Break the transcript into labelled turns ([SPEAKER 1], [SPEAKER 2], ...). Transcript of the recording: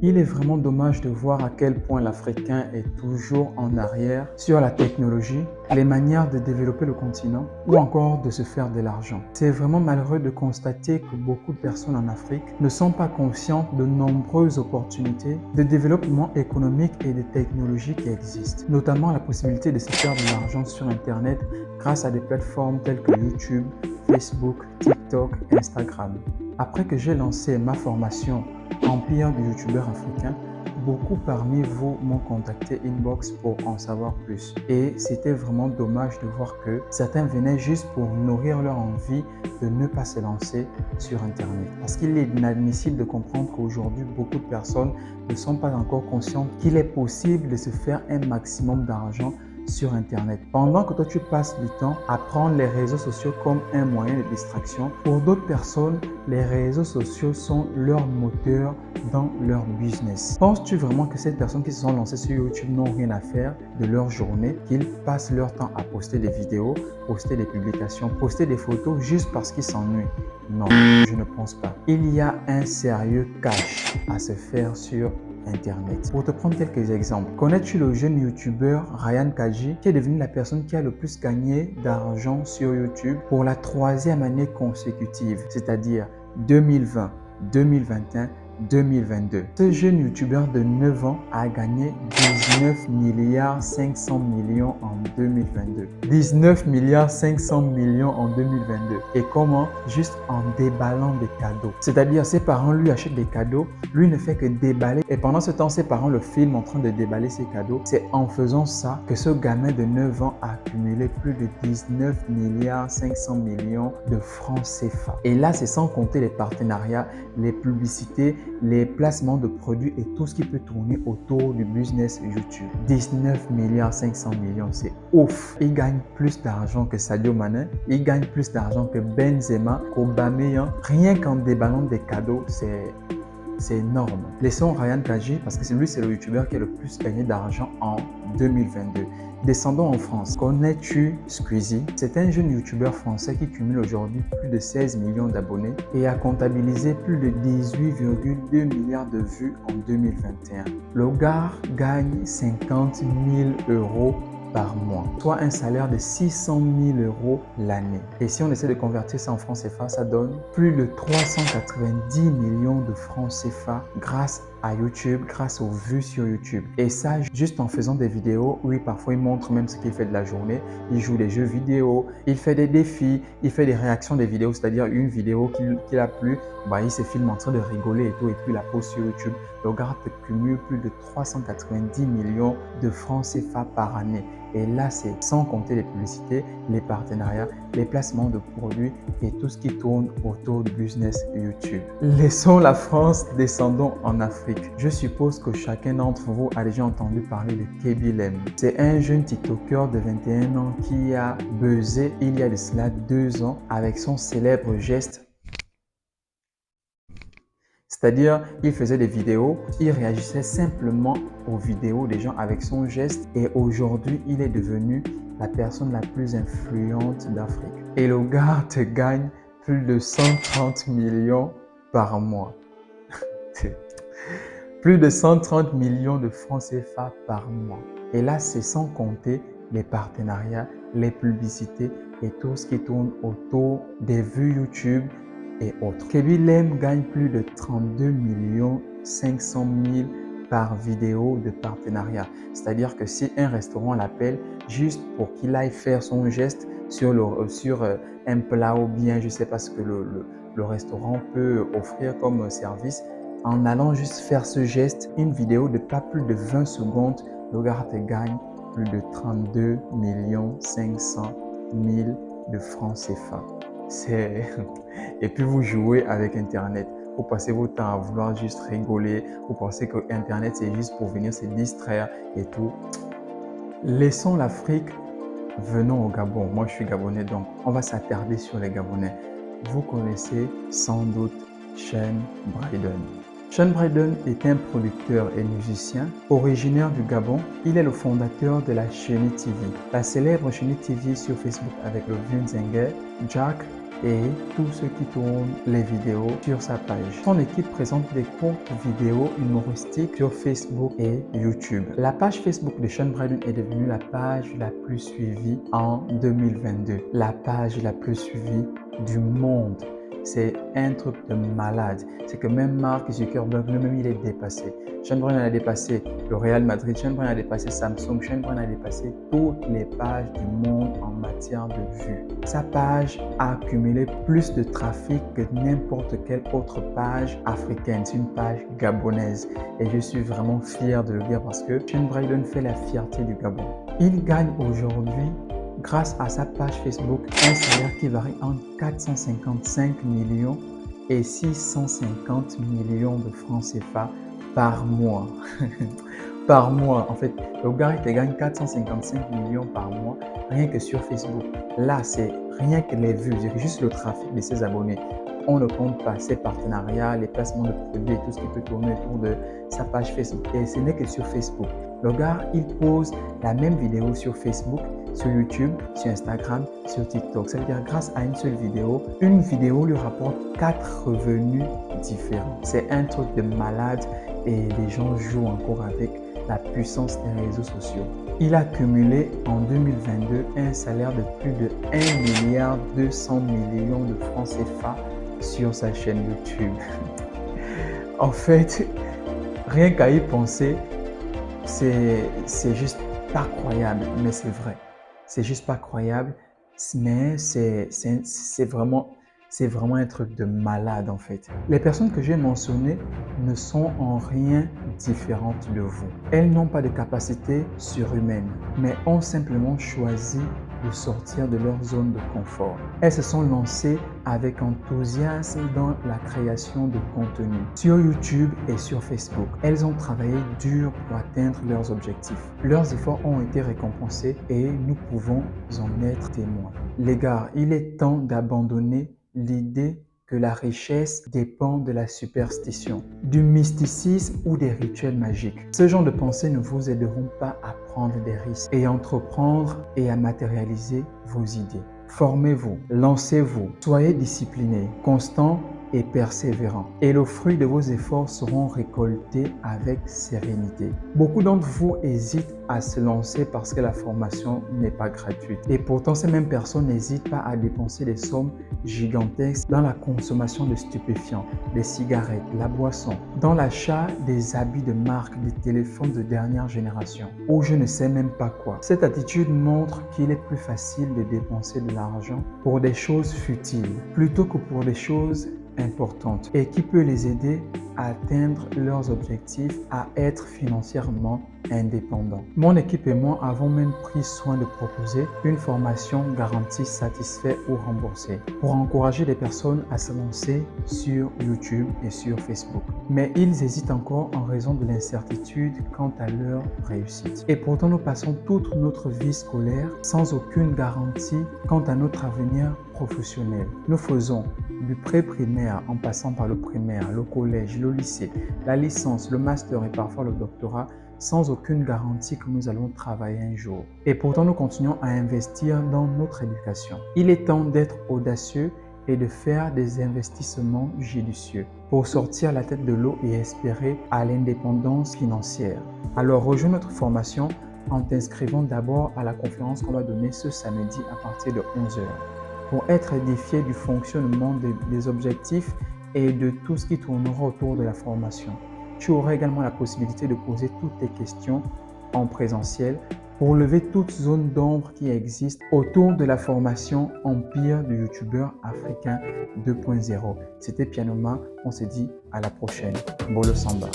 [SPEAKER 1] Il est vraiment dommage de voir à quel point l'Africain est toujours en arrière sur la technologie, les manières de développer le continent ou encore de se faire de l'argent. C'est vraiment malheureux de constater que beaucoup de personnes en Afrique ne sont pas conscientes de nombreuses opportunités de développement économique et de technologie qui existent, notamment la possibilité de se faire de l'argent sur Internet grâce à des plateformes telles que YouTube, Facebook, TikTok, Instagram. Après que j'ai lancé ma formation Empire du youtubeur africain, beaucoup parmi vous m'ont contacté inbox pour en savoir plus. Et c'était vraiment dommage de voir que certains venaient juste pour nourrir leur envie de ne pas se lancer sur Internet. Parce qu'il est inadmissible de comprendre qu'aujourd'hui, beaucoup de personnes ne sont pas encore conscientes qu'il est possible de se faire un maximum d'argent sur Internet. Pendant que toi, tu passes du temps à prendre les réseaux sociaux comme un moyen de distraction, pour d'autres personnes, les réseaux sociaux sont leur moteur dans leur business. Penses-tu vraiment que ces personnes qui se sont lancées sur YouTube n'ont rien à faire de leur journée, qu'ils passent leur temps à poster des vidéos, poster des publications, poster des photos juste parce qu'ils s'ennuient? Non, je ne pense pas. Il y a un sérieux cash à se faire sur Internet. Pour te prendre quelques exemples, connais-tu le jeune youtubeur Ryan Kaji qui est devenu la personne qui a le plus gagné d'argent sur YouTube pour la 3e année consécutive, c'est-à-dire 2020, 2021, 2022. Ce jeune youtubeur de 9 ans a gagné 19 milliards 500 millions en 2022. 19 milliards 500 millions en 2022. Et comment? Juste en déballant des cadeaux. C'est-à-dire ses parents lui achètent des cadeaux, lui ne fait que déballer. Et pendant ce temps, ses parents le filment en train de déballer ses cadeaux. C'est en faisant ça que ce gamin de 9 ans a accumulé plus de 19 milliards 500 millions de francs CFA. Et là, c'est sans compter les partenariats, les publicités, les placements de produits et tout ce qui peut tourner autour du business YouTube. 19 milliards 500 millions, c'est ouf. Il gagne plus d'argent que Sadio Mané, il gagne plus d'argent que Benzema, qu'Aubameyang. Rien qu'en déballant des cadeaux, c'est énorme. Laissons Ryan Kaji parce que lui, c'est le youtubeur qui a le plus gagné d'argent en 2022. Descendons en France. Connais-tu Squeezie? C'est un jeune youtubeur français qui cumule aujourd'hui plus de 16 millions d'abonnés et a comptabilisé plus de 18,2 milliards de vues en 2021. Le gars gagne 50 000 euros par mois, soit un salaire de 600 000 euros l'année. Et si on essaie de convertir ça en francs CFA, ça donne plus de 390 millions de francs CFA grâce à YouTube, grâce aux vues sur YouTube. Et ça, juste en faisant des vidéos, oui, parfois il montre même ce qu'il fait de la journée. Il joue des jeux vidéo, il fait des défis, il fait des réactions des vidéos, c'est-à-dire une vidéo qui a plu, il se filme en train de rigoler et tout, et puis la pose sur YouTube. Le gars cumule plus de 390 millions de francs CFA par année. Et là, c'est sans compter les publicités, les partenariats, les placements de produits et tout ce qui tourne autour du business YouTube. Laissons la France, descendons en Afrique. Je suppose que chacun d'entre vous a déjà entendu parler de Kebby Lem. C'est un jeune TikToker de 21 ans qui a buzzé il y a de cela 2 ans avec son célèbre geste. C'est-à-dire, il faisait des vidéos, il réagissait simplement aux vidéos des gens avec son geste et aujourd'hui, il est devenu la personne la plus influente d'Afrique. Et le gars te gagne plus de 130 millions par mois. Plus de 130 millions de francs CFA par mois. Et là, c'est sans compter les partenariats, les publicités et tout ce qui tourne autour des vues YouTube et autres. Kebby Lem gagne plus de 32 500 000 par vidéo de partenariat. C'est-à-dire que si un restaurant l'appelle juste pour qu'il aille faire son geste sur un plat ou bien je ne sais pas ce que le restaurant peut offrir comme service, en allant juste faire ce geste, une vidéo de pas plus de 20 secondes, le gars te gagne plus de 32 500 000 de francs CFA. Et puis vous jouez avec Internet. Vous passez votre temps à vouloir juste rigoler. Vous pensez que Internet c'est juste pour venir se distraire et tout. Laissons l'Afrique, venons au Gabon. Moi je suis Gabonais donc on va s'attarder sur les Gabonais. Vous connaissez sans doute Sean Bryden. Sean Bryden est un producteur et musicien originaire du Gabon. Il est le fondateur de la Chenille TV, la célèbre Chenille TV sur Facebook avec le vieux Nzengue, Jack et tous ceux qui tournent les vidéos sur sa page. Son équipe présente des courtes vidéos humoristiques sur Facebook et YouTube. La page Facebook de Sean Bryden est devenue la page la plus suivie en 2022. La page la plus suivie du monde. C'est un truc de malade. C'est que même Mark Zuckerberg, lui-même, il est dépassé. Sean Bryden a dépassé le Real Madrid, Sean Bryden a dépassé Samsung, Sean Bryden a dépassé toutes les pages du monde en matière de vues. Sa page a accumulé plus de trafic que n'importe quelle autre page africaine. C'est une page gabonaise et je suis vraiment fier de le dire parce que Sean Bryden fait la fierté du Gabon. Il gagne aujourd'hui, grâce à sa page Facebook, un salaire qui varie entre 455 millions et 650 millions de francs CFA par mois. Par mois, en fait, le gars il te gagne 455 millions par mois rien que sur Facebook. Là, c'est rien que les vues, c'est juste le trafic de ses abonnés. On ne compte pas ses partenariats, les placements de produits et tout ce qui peut tourner autour de sa page Facebook. Et ce n'est que sur Facebook. Le gars, il pose la même vidéo sur Facebook, sur YouTube, sur Instagram, sur TikTok. Ça veut dire grâce à une seule vidéo, une vidéo lui rapporte 4 revenus différents. C'est un truc de malade et les gens jouent encore avec la puissance des réseaux sociaux. Il a cumulé en 2022 un salaire de plus de 1,2 milliard de francs CFA sur sa chaîne YouTube. En fait, rien qu'à y penser, c'est juste pas croyable, mais c'est vrai. C'est juste pas croyable, mais c'est vraiment un truc de malade en fait. Les personnes que j'ai mentionnées ne sont en rien différentes de vous. Elles n'ont pas de capacité surhumaine, mais ont simplement choisi de sortir de leur zone de confort. Elles se sont lancées avec enthousiasme dans la création de contenu sur YouTube et sur Facebook. Elles ont travaillé dur pour atteindre leurs objectifs. Leurs efforts ont été récompensés et nous pouvons en être témoins. Les gars, il est temps d'abandonner l'idée que la richesse dépend de la superstition, du mysticisme ou des rituels magiques. Ce genre de pensées ne vous aideront pas à prendre des risques et à entreprendre et à matérialiser vos idées. Formez-vous, lancez-vous, soyez disciplinés, constants et persévérants. Et le fruit de vos efforts seront récoltés avec sérénité. Beaucoup d'entre vous hésitent à se lancer parce que la formation n'est pas gratuite. Et pourtant, ces mêmes personnes n'hésitent pas à dépenser des sommes gigantesques dans la consommation de stupéfiants, des cigarettes, la boisson, dans l'achat des habits de marque, des téléphones de dernière génération, ou je ne sais même pas quoi. Cette attitude montre qu'il est plus facile de dépenser de l'argent pour des choses futiles plutôt que pour des choses importantes et qui peut les aider à atteindre leurs objectifs, à être financièrement indépendants. Mon équipe et moi avons même pris soin de proposer une formation garantie satisfait ou remboursée pour encourager les personnes à se lancer sur YouTube et sur Facebook. Mais ils hésitent encore en raison de l'incertitude quant à leur réussite. Et pourtant, nous passons toute notre vie scolaire sans aucune garantie quant à notre avenir professionnel. Nous faisons du pré-primaire en passant par le primaire, le collège, le lycée, la licence, le master et parfois le doctorat sans aucune garantie que nous allons travailler un jour. Et pourtant, nous continuons à investir dans notre éducation. Il est temps d'être audacieux et de faire des investissements judicieux pour sortir la tête de l'eau et espérer à l'indépendance financière. Alors, rejoins notre formation en t'inscrivant d'abord à la conférence qu'on va donner ce samedi à partir de 11h. Pour être édifié du fonctionnement des objectifs et de tout ce qui tournera autour de la formation. Tu auras également la possibilité de poser toutes tes questions en présentiel pour lever toute zone d'ombre qui existe autour de la formation Empire du youtubeur africain 2.0. C'était Pianoma, on se dit à la prochaine. Bolo Samba.